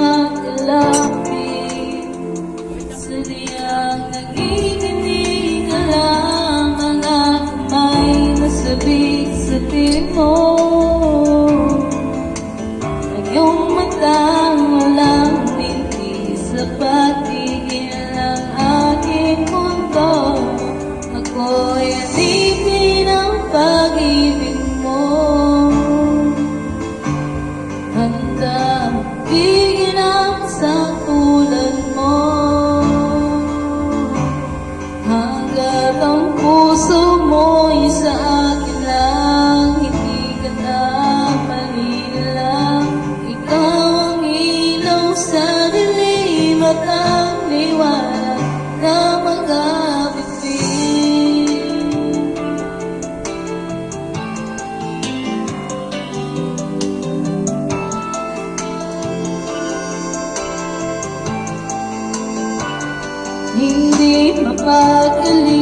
makalapit. Sadyang nagiginig ka lang ang aking may masabik sa tinig mo. Ang iyong matang walang binti sa patigil ng aking mundo. Ako'y alipin ang pag-ibig mo. Handa bigyan ang isang tulad mo. Hanggat ang puso mo'y sa akin lang, hindi ka na manilang. Ikaw ang ilaw sa dilim at ang liwanag na mag-abibig. Hindi mapagkali